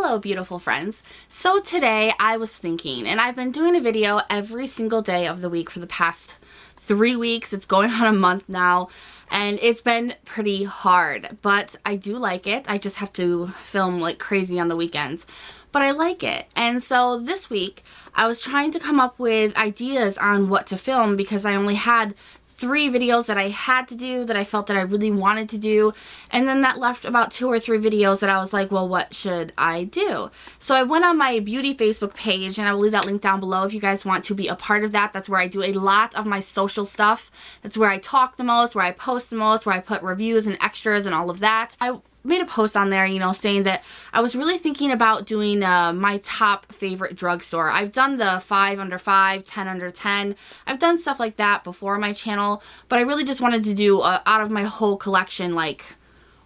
Hello beautiful friends. So today I was thinking, and I've been doing a video every single day of the week for the past 3 weeks. It's going on a month now and it's been pretty hard, but I do like it. I just have to film like crazy on the weekends, but I like it. And so this week I was trying to come up with ideas on what to film because I only had 3 videos that I had to do that I felt that I really wanted to do, and then that left about 2 or 3 videos that I was like, well, what should I do? So I went on my beauty Facebook page, and I will leave that link down below if you guys want to be a part of that. That's where I do a lot of my social stuff. That's where I talk the most, where I post the most, where I put reviews and extras and all of that. I made a post on there, you know, saying that I was really thinking about doing my top favorite drugstore. I've done the 5 under 5, 10 under 10. I've done stuff like that before on my channel, but I really just wanted to do out of my whole collection, like,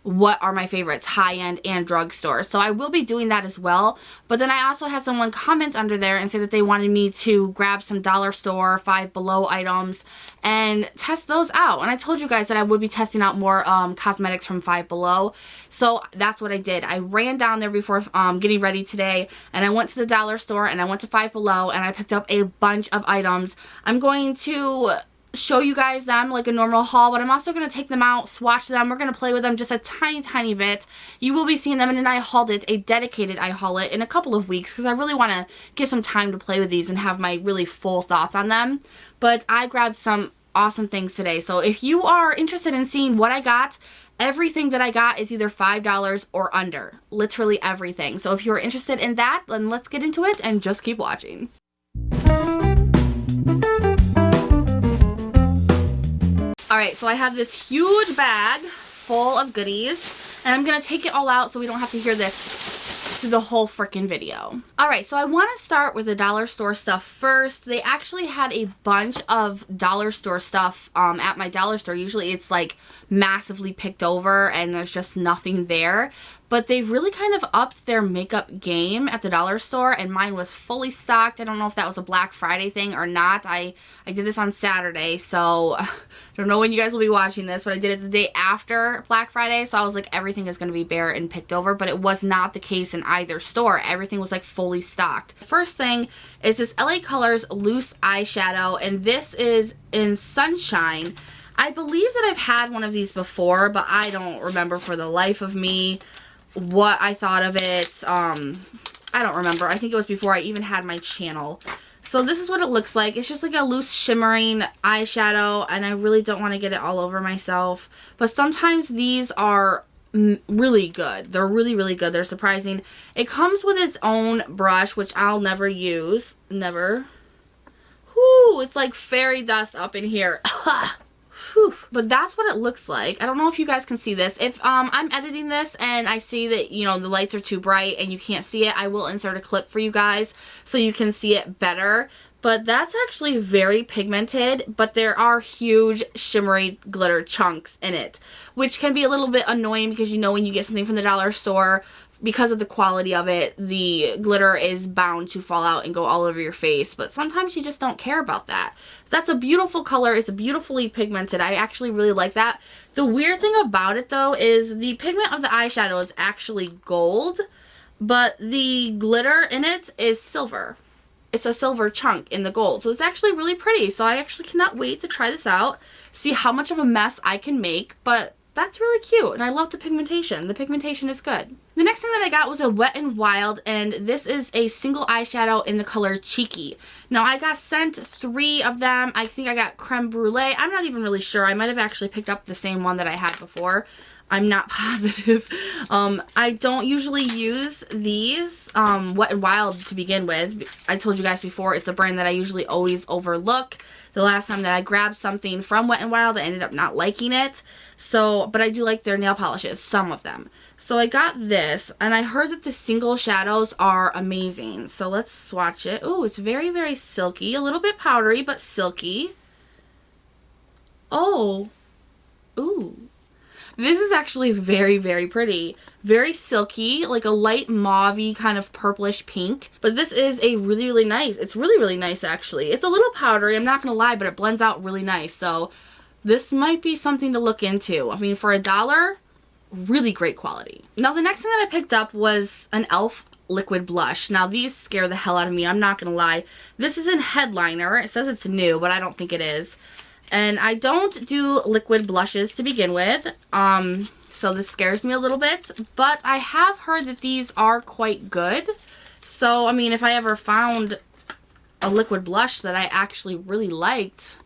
what are my favorites, high-end and drugstore. So I will be doing that as well. But then I also had someone comment under there and say that they wanted me to grab some dollar store, Five Below items and test those out. And I told you guys that I would be testing out more cosmetics from Five Below. So that's what I did. I ran down there before getting ready today, and I went to the dollar store and I went to Five Below and I picked up a bunch of items. I'm going to show you guys them like a normal haul, but I'm also going to take them out, swatch them. We're going to play with them just a tiny bit. You will be seeing them in an I hauled it, a dedicated I haul it, in a couple of weeks because I really want to give some time to play with these and have my really full thoughts on them. But I grabbed some awesome things today. So if you are interested in seeing what I got, everything that I got is either $5 or under. Literally everything. So if you're interested in that, then let's get into it and just keep watching. Alright, so I have this huge bag full of goodies, and I'm going to take it all out so we don't have to hear this through the whole freaking video. Alright, so I want to start with the dollar store stuff first. They actually had a bunch of dollar store stuff at my dollar store. Usually it's like massively picked over and there's just nothing there. But they've really kind of upped their makeup game at the dollar store, and mine was fully stocked. I don't know if that was a Black Friday thing or not. I did this on Saturday, so I don't know when you guys will be watching this, but I did it the day after Black Friday, so I was like, everything is going to be bare and picked over, but it was not the case in either store. Everything was like fully stocked. The first thing is this LA Colors loose eyeshadow, and this is in Sunshine. I believe that I've had one of these before, but I don't remember for the life of me what I thought of it. I don't remember. I think it was before I even had my channel. So this is what it looks like. It's just like a loose shimmering eyeshadow, and I really don't want to get it all over myself. But sometimes these are really good. They're really good. They're surprising. It comes with its own brush, which I'll never use. Never. Whoo, it's like fairy dust up in here. Whew. But that's what it looks like. I don't know if you guys can see this. If I'm editing this and I see that, you know, the lights are too bright and you can't see it, I will insert a clip for you guys so you can see it better. But that's actually very pigmented, but there are huge shimmery glitter chunks in it, which can be a little bit annoying because, you know, when you get something from the dollar store, because of the quality of it, the glitter is bound to fall out and go all over your face. But sometimes you just don't care about that. That's a beautiful color. It's beautifully pigmented. I actually really like that. The weird thing about it, though, is the pigment of the eyeshadow is actually gold, but the glitter in it is silver. It's a silver chunk in the gold. So it's actually really pretty. So I actually cannot wait to try this out, see how much of a mess I can make. But that's really cute, and I love the pigmentation. The pigmentation is good. The next thing that I got was a Wet n Wild, and this is a single eyeshadow in the color Cheeky. Now, I got sent 3 of them. I think I got Creme Brulee. I'm not even really sure. I might have actually picked up the same one that I had before. I'm not positive. I don't usually use these Wet n Wild to begin with. I told you guys before, it's a brand that I usually always overlook. The last time that I grabbed something from Wet n Wild, I ended up not liking it. So, but I do like their nail polishes, some of them. So I got this, and I heard that the single shadows are amazing. So let's swatch it. Ooh, it's very silky. A little bit powdery, but silky. Oh. Ooh. This is actually very pretty. Very silky, like a light mauve-y kind of purplish pink. But this is a really nice. It's really nice, actually. It's a little powdery, I'm not going to lie, but it blends out really nice. So this might be something to look into. I mean, for $1, really great quality. Now, the next thing that I picked up was an e.l.f. liquid blush. Now these scare the hell out of me, I'm not gonna lie. This is in Headliner. It says it's new, but I don't think it is. And I don't do liquid blushes to begin with, so this scares me a little bit. But I have heard that these are quite good. So, I mean, if I ever found a liquid blush that I actually really liked,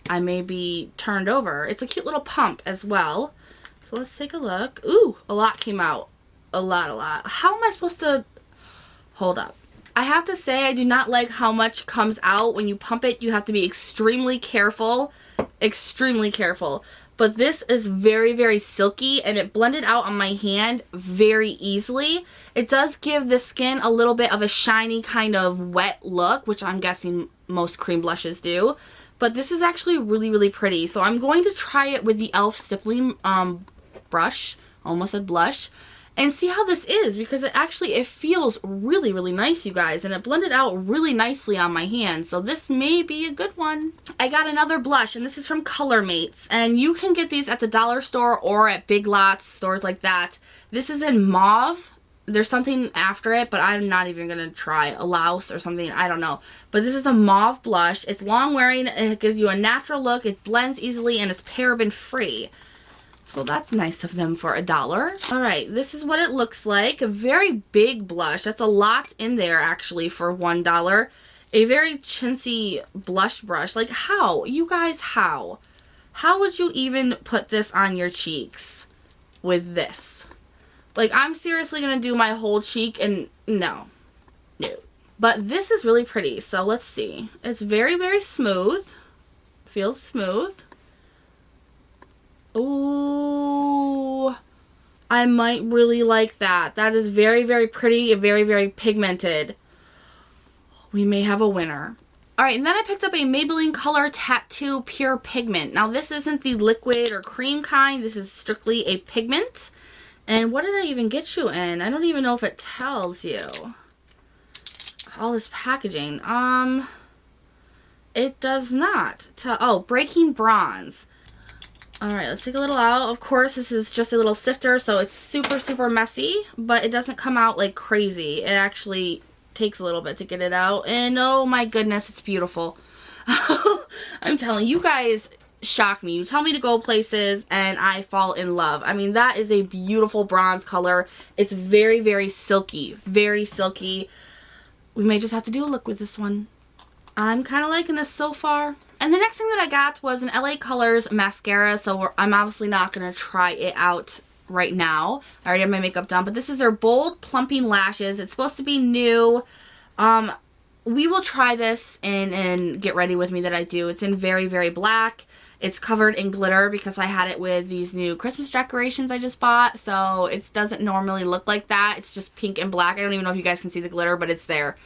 I may be turned over. It's a cute little pump as well. So let's take a look. Ooh, a lot came out. A lot. How am I supposed to... Hold up. I have to say I do not like how much comes out when you pump it. You have to be extremely careful. Extremely careful. But this is very, very silky, and it blended out on my hand very easily. It does give the skin a little bit of a shiny kind of wet look, which I'm guessing most cream blushes do. But this is actually really, really pretty. So I'm going to try it with the e.l.f. stippling brush. Almost said blush. And see how this is, because it feels really, really nice, you guys. And it blended out really nicely on my hand. So this may be a good one. I got another blush, and this is from Colormates. And you can get these at the dollar store or at Big Lots, stores like that. This is in Mauve. There's something after it, but I'm not even going to try. Alous or something, I don't know. But this is a mauve blush. It's long wearing, it gives you a natural look, it blends easily, and it's paraben free. So that's nice of them for $1. Alright, this is what it looks like. A very big blush. That's a lot in there, actually, for $1. A very chintzy blush brush. Like, how? You guys, how? How would you even put this on your cheeks with this? Like, I'm seriously going to do my whole cheek, and no. But this is really pretty, so let's see. It's very, very smooth. Feels smooth. Ooh, I might really like that. That is very, very pretty and very, very pigmented. We may have a winner. Alright, and then I picked up a Maybelline Color Tattoo Pure Pigment. Now, this isn't the liquid or cream kind. This is strictly a pigment. And what did I even get you in? I don't even know if it tells you. All this packaging. It does not tell. Oh, Breaking Bronze. Alright, let's take a little out. Of course, this is just a little sifter, so it's super, super messy, but it doesn't come out like crazy. It actually takes a little bit to get it out, and oh my goodness, it's beautiful. I'm telling you, guys shock me. You tell me to go places, and I fall in love. I mean, that is a beautiful bronze color. It's very, very silky. Very silky. We may just have to do a look with this one. I'm kind of liking this so far. And the next thing that I got was an LA Colors mascara, so I'm obviously not going to try it out right now. I already have my makeup done, but this is their Bold Plumping Lashes. It's supposed to be new. We will try this and get ready with me that I do. It's in very, very black. It's covered in glitter because I had it with these new Christmas decorations I just bought, so it doesn't normally look like that. It's just pink and black. I don't even know if you guys can see the glitter, but it's there.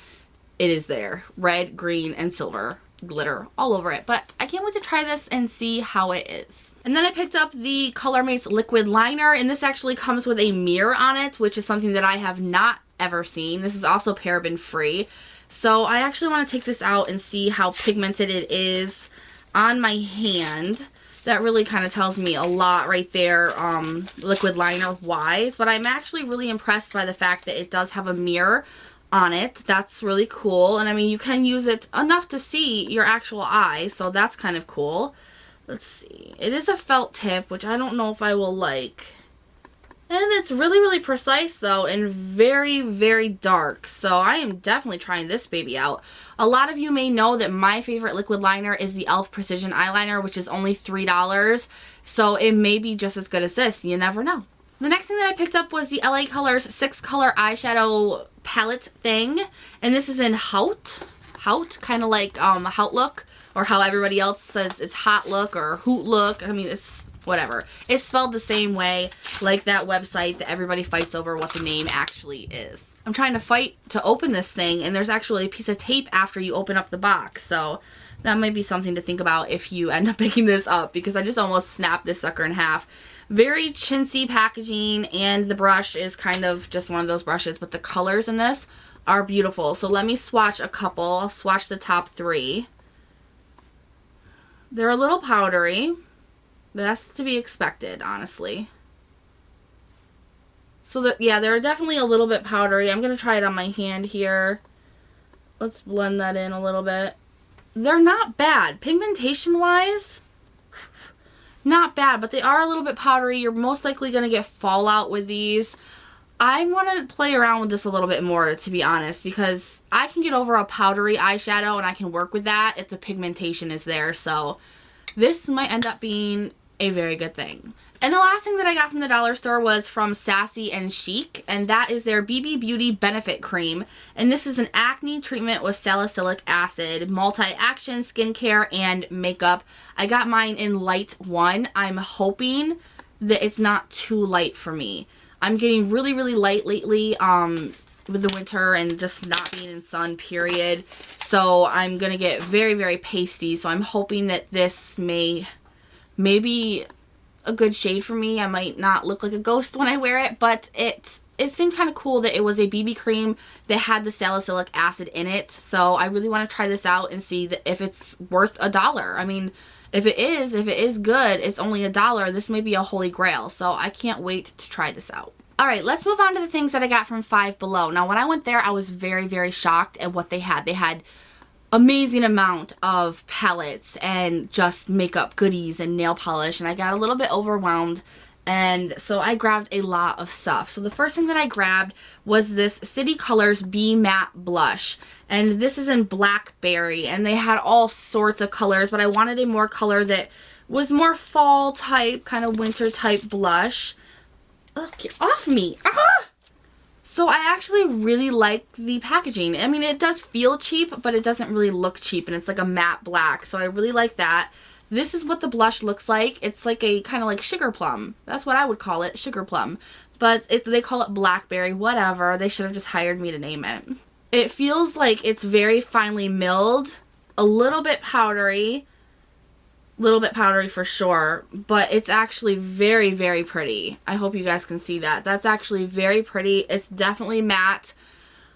It is there. Red, green, and silver. Glitter all over it, but I can't wait to try this and see how it is. And then I picked up the Colormates liquid liner, and this actually comes with a mirror on it, which is something that I have not ever seen. This is also paraben free, so I actually want to take this out and see how pigmented it is on my hand. That really kind of tells me a lot right there, liquid liner wise, but I'm actually really impressed by the fact that it does have a mirror on it. That's really cool, and I mean, you can use it enough to see your actual eye, so that's kind of cool. Let's see. It is a felt tip, which I don't know if I will like. And it's really, really precise, though, and very, very dark, so I am definitely trying this baby out. A lot of you may know that my favorite liquid liner is the e.l.f. Precision Eyeliner, which is only $3, so it may be just as good as this. You never know. The next thing that I picked up was the LA Colors 6-color eyeshadow palette thing, and this is in Haute. Haute, kind of like Haute look, or how everybody else says it's hot look or hoot look. I mean, it's whatever. It's spelled the same way, like that website that everybody fights over what the name actually is. I'm trying to fight to open this thing, and there's actually a piece of tape after you open up the box, so that might be something to think about if you end up picking this up, because I just almost snapped this sucker in half. Very chintzy packaging, and the brush is kind of just one of those brushes, but the colors in this are beautiful. So let me swatch a couple. I'll swatch the top 3. They're a little powdery. That's to be expected, honestly. So, yeah, they're definitely a little bit powdery. I'm going to try it on my hand here. Let's blend that in a little bit. They're not bad. Pigmentation-wise, not bad, but they are a little bit powdery. You're most likely going to get fallout with these. I want to play around with this a little bit more, to be honest, because I can get over a powdery eyeshadow and I can work with that if the pigmentation is there. So this might end up being a very good thing. And the last thing that I got from the dollar store was from Sassy and Chic, and that is their BB Beauty Benefit Cream. And this is an acne treatment with salicylic acid, multi-action skincare, and makeup. I got mine in light 1. I'm hoping that it's not too light for me. I'm getting really, really light lately with the winter and just not being in sun, period. So I'm going to get very, very pasty. So I'm hoping that this may be a good shade for me. I might not look like a ghost when I wear it, but it seemed kind of cool that it was a BB cream that had the salicylic acid in it. So I really want to try this out and see if it's worth $1. I mean, if it is good, it's only $1. This may be a holy grail. So I can't wait to try this out. All right, let's move on to the things that I got from Five Below. Now, when I went there, I was very, very shocked at what they had. They had amazing amount of palettes and just makeup goodies and nail polish, and I got a little bit overwhelmed, and so I grabbed a lot of stuff. So the first thing that I grabbed was this City Colors Be Matte Blush, and this is in Blackberry, and they had all sorts of colors, but I wanted a more color that was more fall type, kind of winter type blush. Ugh, get off me! Ah! So I actually really like the packaging. I mean, it does feel cheap, but it doesn't really look cheap, and it's like a matte black, so I really like that. This is what the blush looks like. It's like a kind of like sugar plum. That's what I would call it, sugar plum. But they call it Blackberry, whatever. They should have just hired me to name it. It feels like it's very finely milled, a little bit powdery for sure, but it's actually very, very pretty. I hope you guys can see that. That's actually very pretty. It's definitely matte.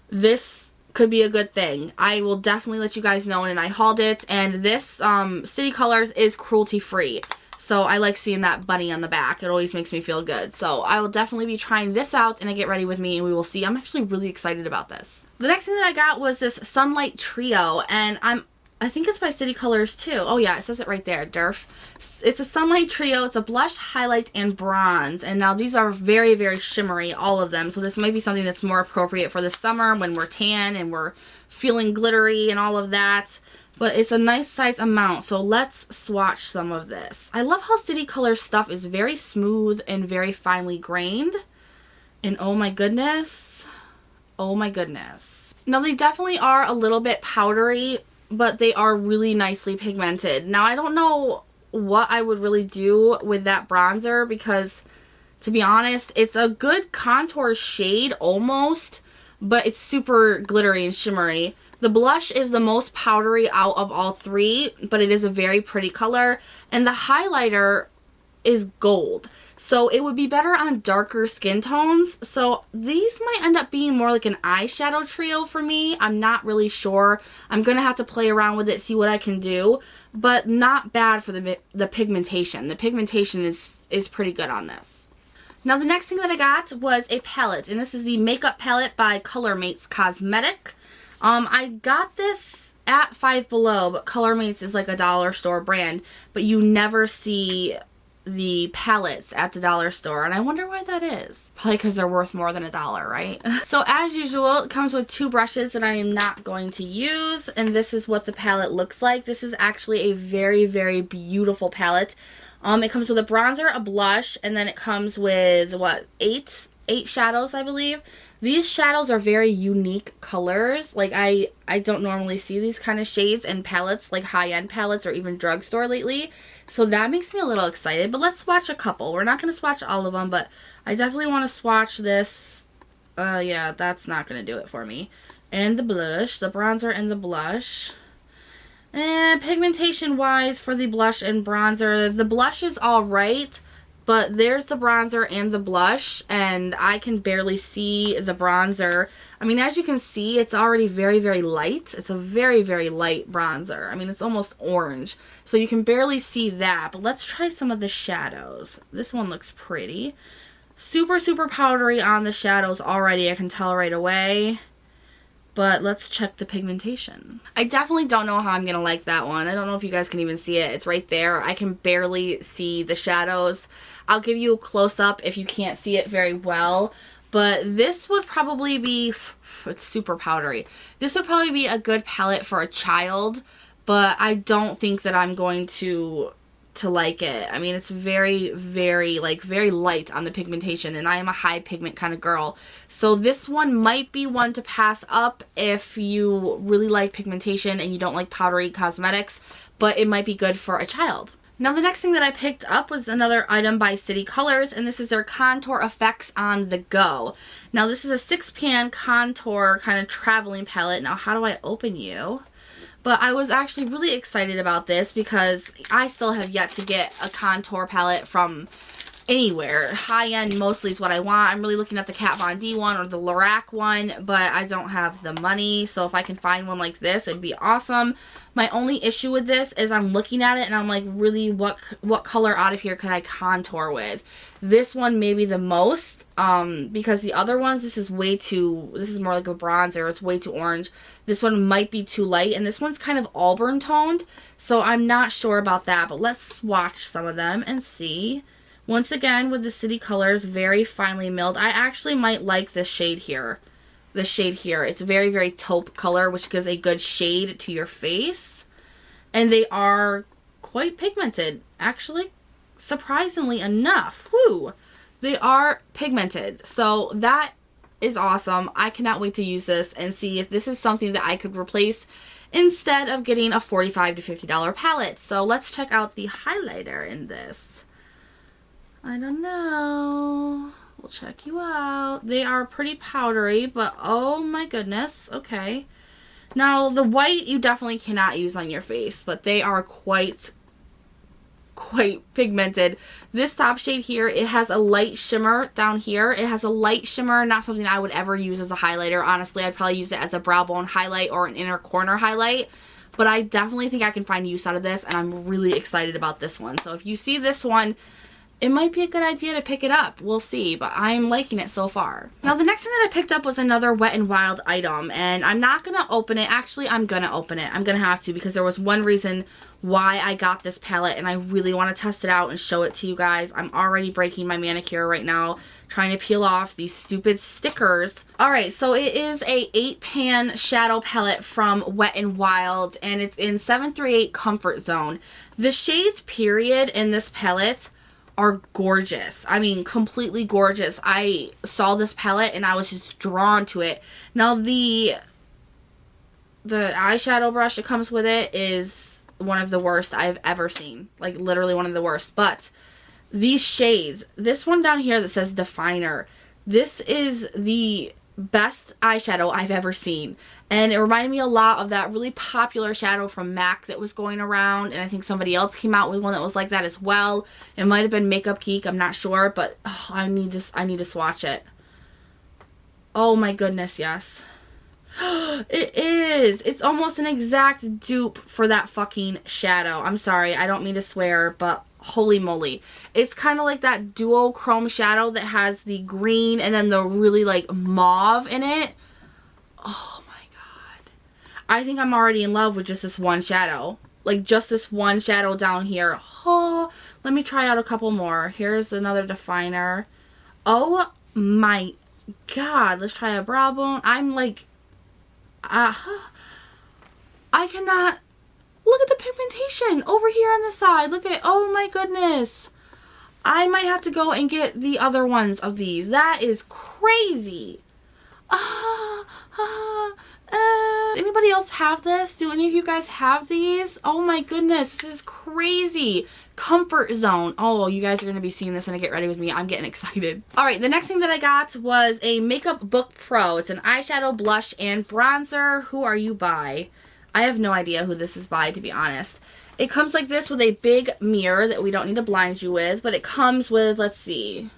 This could be a good thing. I will definitely let you guys know, and I hauled it, and this City Colors is cruelty free. So I like seeing that bunny on the back. It always makes me feel good. So I will definitely be trying this out in a Get Ready With Me, and we will see. I'm actually really excited about this. The next thing that I got was this Sunlight Trio, and I think it's by City Colors too. Oh yeah, it says it right there, derf. It's a Sunlight Trio. It's a blush, highlight, and bronze. And now these are very, very shimmery, all of them. So this might be something that's more appropriate for the summer when we're tan and we're feeling glittery and all of that. But it's a nice size amount. So let's swatch some of this. I love how City Colors stuff is very smooth and very finely grained. And oh my goodness. Oh my goodness. Now they definitely are a little bit powdery, but they are really nicely pigmented. Now, I don't know what I would really do with that bronzer because, to be honest, it's a good contour shade almost, but it's super glittery and shimmery. The blush is the most powdery out of all three, but it is a very pretty color, and the highlighter is gold. So it would be better on darker skin tones. So these might end up being more like an eyeshadow trio for me. I'm not really sure. I'm going to have to play around with it, see what I can do. But not bad for the pigmentation. The pigmentation is pretty good on this. Now the next thing that I got was a palette. And this is the Makeup Palette by Colormates Cosmetic. I got this at Five Below, but Colormates is like a dollar store brand. But you never see the palettes at the dollar store, and I wonder why that is. Probably because they're worth more than $1, right? So as usual, it comes with 2 brushes that I am not going to use, and this is what the palette looks like. This is actually a very, very beautiful palette. It comes with a bronzer, a blush, and then it comes with, what, 8 shadows, I believe. These shadows are very unique colors. Like, I don't normally see these kind of shades in palettes, like high-end palettes or even drugstore lately. So that makes me a little excited. But let's swatch a couple. We're not going to swatch all of them, but I definitely want to swatch this. Yeah, that's not going to do it for me. And the blush, the bronzer and the blush. And pigmentation-wise for the blush and bronzer, the blush is alright. But there's the bronzer and the blush, and I can barely see the bronzer. I mean, as you can see, it's already very, very light. It's a very, very light bronzer. I mean, it's almost orange. So you can barely see that. But let's try some of the shadows. This one looks pretty. Super, super powdery on the shadows already. I can tell right away. But let's check the pigmentation. I definitely don't know how I'm going to like that one. I don't know if you guys can even see it. It's right there. I can barely see the shadows. I'll give you a close-up if you can't see it very well. But this would probably be, it's super powdery. This would probably be a good palette for a child. But I don't think that I'm going to like it. I mean, it's very, very, like, very light on the pigmentation, and I am a high pigment kind of girl. So this one might be one to pass up if you really like pigmentation and you don't like powdery cosmetics, but it might be good for a child. Now, the next thing that I picked up was another item by City Colors, and this is their Contour Effects on the Go. Now, this is a 6-pan contour kind of traveling palette. Now, how do I open you? But I was actually really excited about this because I still have yet to get a contour palette from anywhere. High-end mostly is what I want. I'm really looking at the Kat Von D one or the Lorac one, but I don't have the money. So if I can find one like this, it'd be awesome. My only issue with this is I'm looking at it and I'm like, really, what color out of here could I contour with? This one maybe the most, because the other ones, this is more like a bronzer. It's way too orange. This one might be too light, and this one's kind of auburn toned, so I'm not sure about that, but let's swatch some of them and see. Once again, with the City Colors, very finely milled. I actually might like this shade here. The shade here. It's very, very taupe color, which gives a good shade to your face. And they are quite pigmented, actually, surprisingly enough. Whew! They are pigmented. So that is awesome. I cannot wait to use this and see if this is something that I could replace instead of getting a $45 to $50 palette. So let's check out the highlighter in this. I don't know. We'll check you out. They are pretty powdery, but oh my goodness. Okay. Now, the white you definitely cannot use on your face, but they are quite pigmented. This top shade here, it has a light shimmer down here. It has a light shimmer, not something I would ever use as a highlighter. Honestly, I'd probably use it as a brow bone highlight or an inner corner highlight. But I definitely think I can find use out of this, and I'm really excited about this one. So if you see this one, it might be a good idea to pick it up. We'll see, but I'm liking it so far. Now, the next thing that I picked up was another Wet n Wild item, and I'm not going to open it. Actually, I'm going to open it. I'm going to have to, because there was one reason why I got this palette, and I really want to test it out and show it to you guys. I'm already breaking my manicure right now, trying to peel off these stupid stickers. Alright, so it is a 8-pan shadow palette from Wet n Wild, and it's in 738 Comfort Zone. The shades, period, in this palette are gorgeous. I mean, completely gorgeous. I saw this palette and I was just drawn to it. Now, the eyeshadow brush that comes with it is one of the worst I've ever seen. Like, literally one of the worst. But these shades, this one down here that says Definer, this is the best eyeshadow I've ever seen. And it reminded me a lot of that really popular shadow from MAC that was going around, and I think somebody else came out with one that was like that as well. It might have been Makeup Geek, I'm not sure, but I need to swatch it. Oh my goodness, yes. It is. It's almost an exact dupe for that fucking shadow. I'm sorry, I don't mean to swear, but holy moly. It's kind of like that duo chrome shadow that has the green and then the really like mauve in it. Oh my god. I think I'm already in love with just this one shadow. Like just this one shadow down here. Oh, let me try out a couple more. Here's another definer. Oh my god. Let's try a brow bone. I'm like, I cannot. Look at the pigmentation over here on the side. Look at, oh my goodness. I might have to go and get the other ones of these. That is crazy. Anybody else have this? Do any of you guys have these? Oh my goodness, this is crazy. Comfort Zone. Oh, you guys are going to be seeing this and Get Ready With Me. I'm getting excited. Alright, the next thing that I got was a Makeup Book Pro. It's an eyeshadow, blush, and bronzer. Who are you by? I have no idea who this is by, to be honest. It comes like this with a big mirror that we don't need to blind you with, but it comes with, let's see,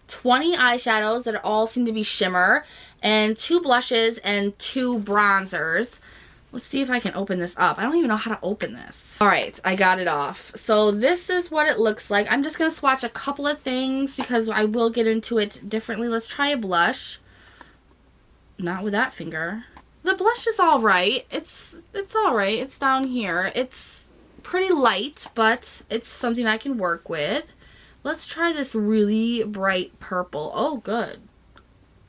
20 eyeshadows that all seem to be shimmer, and 2 blushes and 2 bronzers. Let's see if I can open this up. I don't even know how to open this. All right, I got it off. So this is what it looks like. I'm just going to swatch a couple of things because I will get into it differently. Let's try a blush. Not with that finger. The blush is all right. It's all right. It's down here. It's pretty light, but it's something I can work with. Let's try this really bright purple. Oh, good.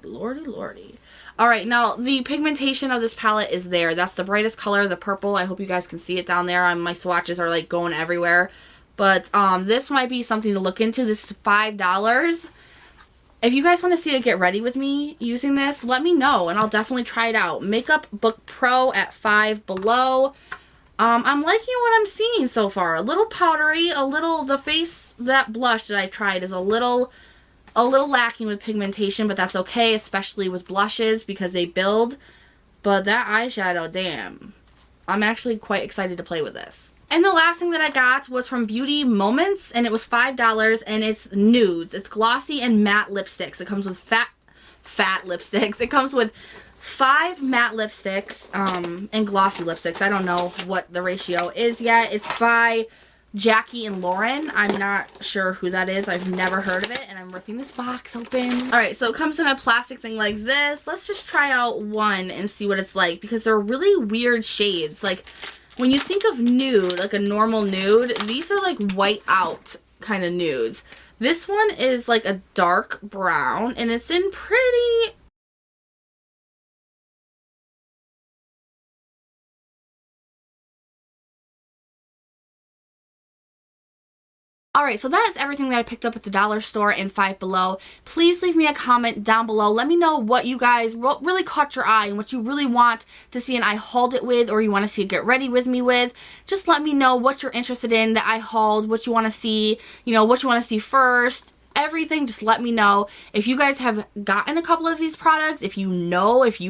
Lordy, lordy. All right, now the pigmentation of this palette is there. That's the brightest color, the purple. I hope you guys can see it down there. My swatches are like going everywhere. But this might be something to look into. This is $5. If you guys want to see it get ready with me using this, let me know and I'll definitely try it out. Makeup Book Pro at $5 below. I'm liking what I'm seeing so far. A little powdery, the face, that blush that I tried is a little lacking with pigmentation, but that's okay, especially with blushes because they build. But that eyeshadow, damn. I'm actually quite excited to play with this. And the last thing that I got was from Beauty Moments, and it was $5, and it's nudes. It's glossy and matte lipsticks. It comes with fat lipsticks. It comes with 5 matte lipsticks and glossy lipsticks. I don't know what the ratio is yet. It's by Jackie and Lauren. I'm not sure who that is. I've never heard of it, and I'm ripping this box open. Alright, so it comes in a plastic thing like this. Let's just try out one and see what it's like, because they're really weird shades. Like, when you think of nude, like a normal nude, these are like white out kind of nudes. This one is like a dark brown, and it's in pretty... Alright, so that is everything that I picked up at the dollar store and $5 below. Please leave me a comment down below. Let me know what really caught your eye and what you really want to see an I hauled it with, or you want to see it get ready with me with. Just let me know what you're interested in that I hauled, what you want to see, what you want to see first. Everything, just let me know. If you guys have gotten a couple of these products, if you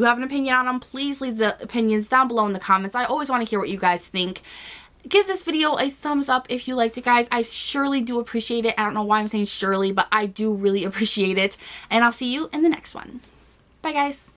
have an opinion on them, please leave the opinions down below in the comments. I always want to hear what you guys think. Give this video a thumbs up if you liked it, guys. I surely do appreciate it. I don't know why I'm saying surely, but I do really appreciate it. And I'll see you in the next one. Bye, guys.